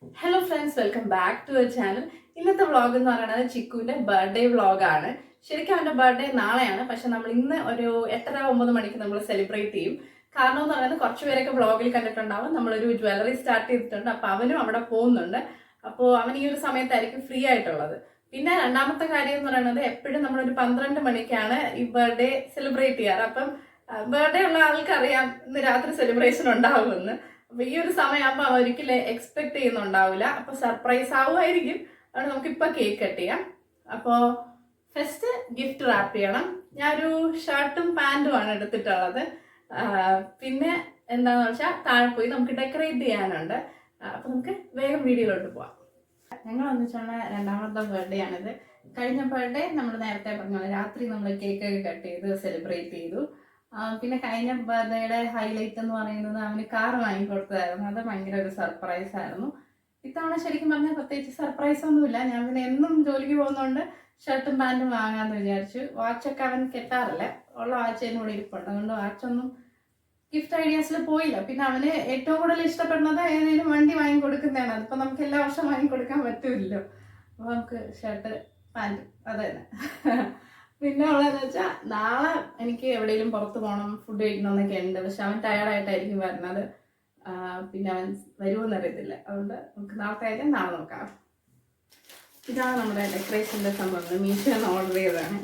Hello friends, welcome back to our channel. ഇന്നത്തെ vlog എന്ന് പറയുന്നത് ചിക്കുവിന്റെ ബർത്ത്ഡേ വ്ളോഗാണ്. ശരിക്കും അവന്റെ ബർത്ത്ഡേ നാളെയാണ്, പക്ഷെ നമ്മൾ ഇന്ന് ഒരു 8:30-9 മണിക്ക് നമ്മൾ സെലിബ്രേറ്റ് ചെയ്യും. കാരണം എന്ന് പറയുന്നത് കുറച്ച് പേരൊക്കെ വ്ളോഗിൽ കണ്ടിട്ടുണ്ടാവും. നമ്മളൊരു ജ്വല്ലറി സ്റ്റാർട്ട് ചെയ്തിട്ടുണ്ട്, അപ്പോൾ അവനും അവിടെ പോകുന്നുണ്ട്. അപ്പോൾ അവൻ ഈ ഒരു സമയത്തായിരിക്കും ഫ്രീ ആയിട്ടുള്ളത്. പിന്നെ രണ്ടാമത്തെ കാര്യം എന്ന് പറയുന്നത് എപ്പോഴും നമ്മളൊരു 12 മണിക്കാണ് ഈ ബർത്ത്ഡേ സെലിബ്രേറ്റ് ചെയ്യാറ്. അപ്പം ബർത്ത്ഡേ ഉള്ള ആൾക്കറിയാം ഇന്ന് രാത്രി സെലിബ്രേഷൻ ഉണ്ടാവുമെന്ന്. അപ്പൊ ഈ ഒരു സമയമാകുമ്പോൾ അവൻ ഒരിക്കലും എക്സ്പെക്ട് ചെയ്യുന്നുണ്ടാവില്ല. അപ്പൊ സർപ്രൈസ് ആവുമായിരിക്കും. അതുകൊണ്ട് നമുക്കിപ്പോൾ കേക്ക് കട്ട് ചെയ്യാം. അപ്പോൾ ഫസ്റ്റ് ഗിഫ്റ്റ് റാപ്പ് ചെയ്യണം. ഞാനൊരു ഷർട്ടും പാൻറ്റുമാണ് എടുത്തിട്ടുള്ളത്. പിന്നെ എന്താണെന്ന് വെച്ചാൽ താഴെ പോയി നമുക്ക് ഡെക്കറേറ്റ് ചെയ്യാനുണ്ട്. അപ്പോൾ നമുക്ക് വേഗം വീഡിയോയിലോട്ട് പോവാം. ഞങ്ങൾ ഒന്നിച്ചാണ് രണ്ടാമത്തെ ബർത്ത്ഡേ ആണിത്. കഴിഞ്ഞ ബർത്ത്ഡേ നമ്മൾ നേരത്തെ പറഞ്ഞ രാത്രി നമ്മൾ കേക്കൊക്കെ കട്ട് ചെയ്ത് സെലിബ്രേറ്റ് ചെയ്തു. പിന്നെ കഴിഞ്ഞ ബർത്ത്ഡേയുടെ ഹൈലൈറ്റ് എന്ന് പറയുന്നത് അവന് കാർ വാങ്ങിക്കൊടുത്തതായിരുന്നു. അത് ഭയങ്കര ഒരു സർപ്രൈസ് ആയിരുന്നു. ഇത്തവണ ശരിക്കും പറഞ്ഞാൽ പ്രത്യേകിച്ച് സർപ്രൈസ് ഒന്നുമില്ല. ഞാൻ പിന്നെ എന്നും ജോലിക്ക് പോകുന്നതുകൊണ്ട് ഷർട്ടും പാൻറ്റും വാങ്ങാമെന്ന് വിചാരിച്ചു. വാച്ചൊക്കെ അവൻ കെട്ടാറില്ല, ഉള്ള വാച്ച് എന്നോട് ഇരിപ്പുണ്ട്. അതുകൊണ്ട് വാച്ചൊന്നും ഗിഫ്റ്റ് ഐഡിയാസിൽ പോയില്ല. പിന്നെ അവന് ഏറ്റവും കൂടുതൽ ഇഷ്ടപ്പെടുന്നത് ഏതെങ്കിലും വണ്ടി വാങ്ങിക്കൊടുക്കുന്നതാണ്. അതിപ്പോൾ നമുക്ക് എല്ലാ വർഷവും വാങ്ങിക്കൊടുക്കാൻ പറ്റില്ലല്ലോ. അപ്പോൾ നമുക്ക് ഷർട്ട് പാൻറ്റ് അത് തന്നെ. പിന്നെ ഉള്ളതെന്ന് വെച്ചാൽ നാളെ എനിക്ക് എവിടെയെങ്കിലും പുറത്ത് പോകണം, ഫുഡ് കഴിക്കണമെന്നൊക്കെ ഉണ്ട്. പക്ഷെ അവൻ ടയർഡായിട്ടായിരിക്കും വരുന്നത്. പിന്നെ അവൻ വരുമെന്ന് അറിയത്തില്ല. അതുകൊണ്ട് നമുക്ക് നാളത്തെ കാര്യം നാളെ നോക്കാം. ഇതാണ് നമ്മുടെ ഡെക്കറേഷൻ്റെ സംഭവം. മീഷോന്ന് ഓർഡർ ചെയ്തതാണ്.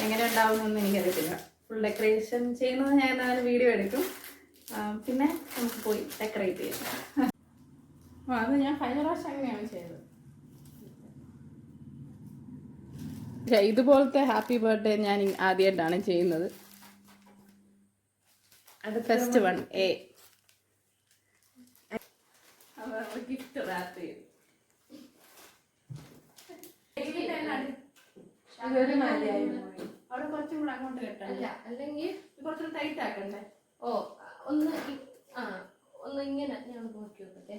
എങ്ങനെ ഉണ്ടാവുമെന്നൊന്നും എനിക്കറിയത്തില്ല. ഫുൾ ഡെക്കറേഷൻ ചെയ്യുന്നത് ഞാൻ എന്തായാലും വീഡിയോ എടുക്കും. പിന്നെ നമുക്ക് പോയി ഡെക്കറേറ്റ് ചെയ്യാം. അത് ഞാൻ കഴിഞ്ഞ പ്രാവശ്യം അങ്ങനെയാണ് ചെയ്തത്. ഇതുപോലത്തെ ഹാപ്പി ബർത്ത്ഡേ ഞാൻ ആദ്യമായിട്ടാണ് ചെയ്യുന്നത്. അത് first one A gift rap ചെയ്തു. അവിടെ കുറച്ചും കൂടെ അങ്ങോട്ട് കെട്ടല്ല, അല്ലെങ്കിൽ കുറച്ചുകൂടെ ടൈറ്റ് ആക്കണ്ടേ? ഓ, ഒന്ന് ഇങ്ങനെ ഞാൻ നോക്കി നോക്കട്ടെ.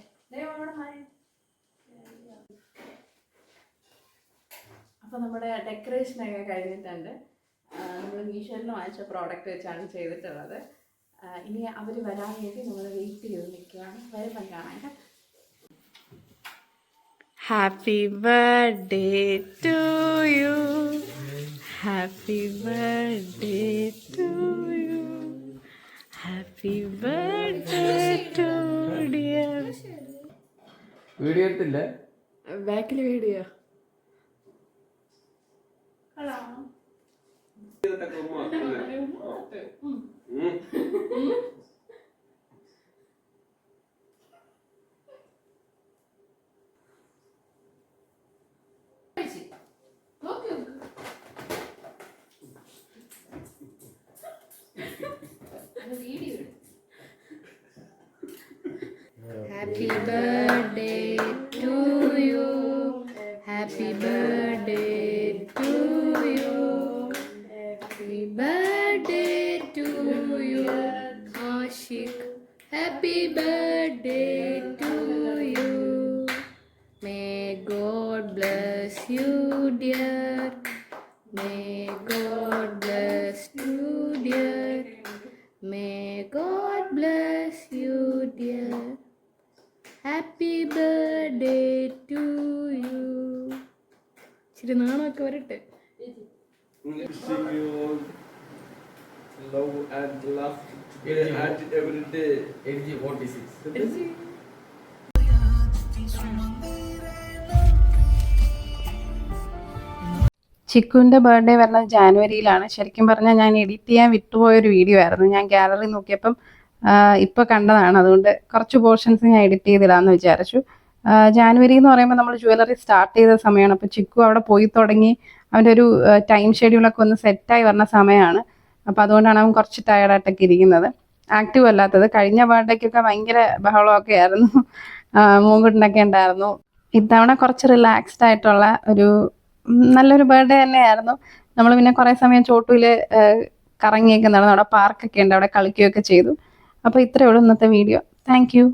അപ്പോൾ നമ്മുടെ ഡെക്കറേഷനൊക്കെ കഴിഞ്ഞിട്ടുണ്ട്. നമ്മൾ മീഷോയിൽ വാങ്ങിച്ച പ്രോഡക്റ്റ് വെച്ചാണ് ചെയ്തിട്ടുള്ളത്. ഇനി അവർ വരാൻ വേണ്ടി നമ്മൾ വെയിറ്റ് ചെയ്ത് നിൽക്കുകയാണ്. വരുമ്പം കാണാൻ. Happy birthday to you, happy birthday to you, happy birthday to dear. Video എടുത്തില്ല, ബാക്കിൽ video. Happy birthday to you, happy birthday to you, happy birthday to you, Ashik, happy birthday to you. May God bless you, dear. May God bless you, dear. May God bless you, dear. Happy birthday to you. ഇച്ചിരി നാണമൊക്കെ വരട്ടെ. wishing you love and laugh and every day. LG 46. ചിക്കുവിൻ്റെ birthday വരുന്നത് ജാനുവരിയിലാണ്. ശരിക്കും പറഞ്ഞാൽ ഞാൻ edit ചെയ്യാൻ വിട്ടുപോയൊരു video ആയിരുന്നു. ഞാൻ gallery നോക്കിയപ്പം ഇപ്പോൾ കണ്ടതാണ്. അതുകൊണ്ട് കുറച്ച് പോർഷൻസ് ഞാൻ എഡിറ്റ് ചെയ്തിടാമെന്ന് വിചാരിച്ചു. ജാനുവരി എന്ന് പറയുമ്പോൾ നമ്മൾ ജ്വല്ലറി സ്റ്റാർട്ട് ചെയ്ത സമയമാണ്. അപ്പോൾ ചിക്കു അവിടെ പോയി തുടങ്ങി അവൻ്റെ ഒരു ടൈം ഷെഡ്യൂളൊക്കെ ഒന്ന് സെറ്റായി വരുന്ന സമയമാണ്. അപ്പോൾ അതുകൊണ്ടാണ് അവൻ കുറച്ച് ടയർഡായിട്ടൊക്കെ ഇരിക്കുന്നത്, ആക്റ്റീവ് അല്ലാത്തത്. കഴിഞ്ഞ ബർത്ത്ഡേക്കൊക്കെ ഭയങ്കര ബഹളമൊക്കെ ആയിരുന്നു, മൂങ്കുട്ടിനൊക്കെ ഉണ്ടായിരുന്നു. ഇത്തവണ കുറച്ച് റിലാക്സ്ഡ് ആയിട്ടുള്ള ഒരു നല്ലൊരു ബർത്ത്ഡേ തന്നെയായിരുന്നു. നമ്മൾ പിന്നെ കുറേ സമയം ചോട്ടൂയിൽ കറങ്ങിയൊക്കെ നടന്നു. അവിടെ പാർക്കൊക്കെ ഉണ്ട്, അവിടെ കളിക്കുകയൊക്കെ ചെയ്തു. അപ്പോൾ ഇത്രയേ ഉള്ളൂ ഇന്നത്തെ വീഡിയോ. Thank you.